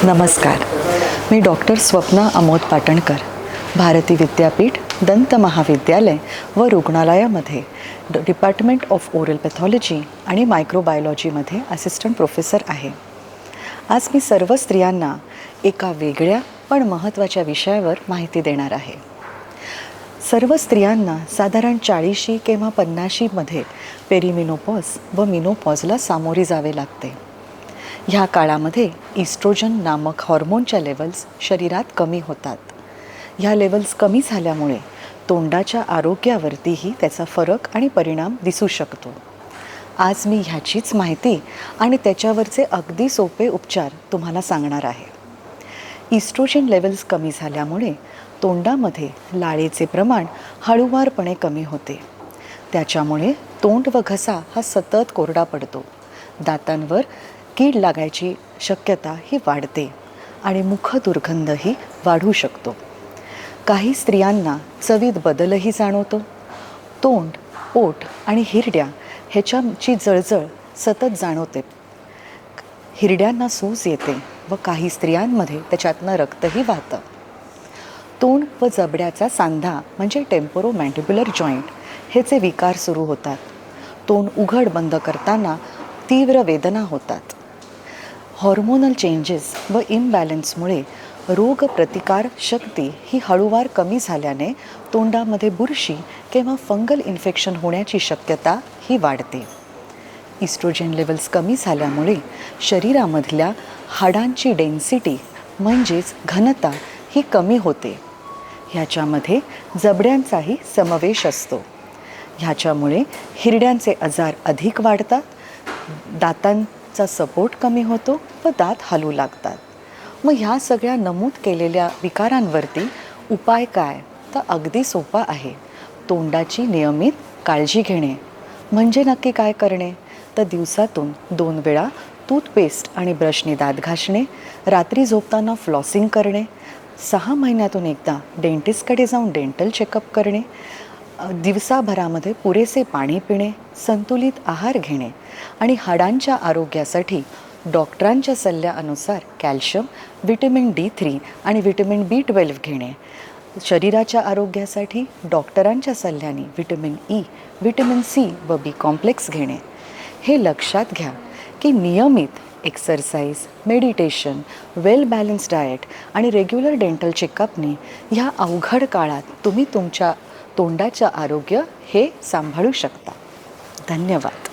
नमस्कार. मी डॉक्टर स्वप्ना अमोद पाटणकर, भारती विद्यापीठ दंत महाविद्यालय व रुग्णालयामध्ये डिपार्टमेंट ऑफ ओरल पॅथॉलॉजी आणि मायक्रोबायोलॉजीमध्ये असिस्टंट प्रोफेसर आहे. आज मी सर्व स्त्रियांना एका वेगळ्या पण महत्त्वाच्या विषयावर माहिती देणार आहे. सर्व स्त्रियांना साधारण 40 किंवा 50मध्ये पेरिमिनोपॉज व मिनोपॉजला सामोरे जावे लागते. ह्या काळामध्ये इस्ट्रोजन नामक हॉर्मोनच्या लेवल्स शरीरात कमी होतात. ह्या लेवल्स कमी झाल्यामुळे तोंडाच्या आरोग्यावरतीही त्याचा फरक आणि परिणाम दिसू शकतो. आज मी ह्याचीच माहिती आणि त्याच्यावरचे अगदी सोपे उपचार तुम्हाला सांगणार आहे. इस्ट्रोजन लेवल्स कमी झाल्यामुळे तोंडामध्ये लाळेचे प्रमाण हळूवारपणे कमी होते. त्याच्यामुळे तोंड व घसा हा सतत कोरडा पडतो. दातांवर कीड लागायची शक्यता ही वाढते आणि मुख दुर्गंधही वाढू शकतो. काही स्त्रियांना चवीत बदलही जाणवतो. तोंड, पोट आणि हिरड्या ह्याच्याची जळजळ सतत जाणवते. हिरड्यांना सूज येते व काही स्त्रियांमध्ये त्याच्यातनं रक्तही वाहतं. तोंड व जबड्याचा सांधा म्हणजे टेम्पोरोमॅन्डिब्युलर जॉईंट ह्याचे विकार सुरू होतात. तोंड उघड बंद करताना तीव्र वेदना होतात. हॉर्मोनल चेंजेस व इम्बॅलन्समुळे रोगप्रतिकार शक्ती ही हळूवार कमी झाल्याने तोंडामध्ये बुरशी किंवा फंगल इन्फेक्शन होण्याची शक्यता ही वाढते. इस्ट्रोजन लेवल्स कमी झाल्यामुळे शरीरामधल्या हाडांची डेन्सिटी म्हणजेच घनता ही कमी होते. ह्याच्यामध्ये जबड्यांचाही समावेश असतो. ह्याच्यामुळे हिरड्यांचे आजार अधिक वाढतात, दातांचा सपोर्ट कमी होतो व दात हलू लागतात. मग ह्या सगळ्या नमूद केलेल्या विकारांवरती उपाय काय? तर अगदी सोपा आहे. तोंडाची नियमित काळजी घेणे. म्हणजे नक्की काय करणे? तर दिवसातून 2 वेळा टूथपेस्ट आणि ब्रशने दात घासणे, रात्री झोपताना फ्लॉसिंग करणे, 6 महिन्यातून एकदा डेंटिस्टकडे जाऊन डेंटल चेकअप करणे, दिवसाभरामध्ये पुरेसे पाणी पिणे, संतुलित आहार घेणे आणि हाडांच्या आरोग्यासाठी डॉक्टरांच्या सल्ल्यानुसार कॅल्शियम, व्हिटॅमिन D3 आणि व्हिटॅमिन B12 घेणे. शरीराच्या आरोग्यासाठी डॉक्टरांच्या सल्ल्याने व्हिटॅमिन E, व्हिटॅमिन C व B कॉम्प्लेक्स घेणे. हे लक्षात घ्या की नियमित एक्सरसाइज, मेडिटेशन, वेल बॅलन्स्ड डाएट आणि रेग्युलर डेंटल चेकअपने ह्या अवघड काळात तुम्ही तुमच्या तोंडाचं आरोग्य हे सांभाळू शकता. धन्यवाद.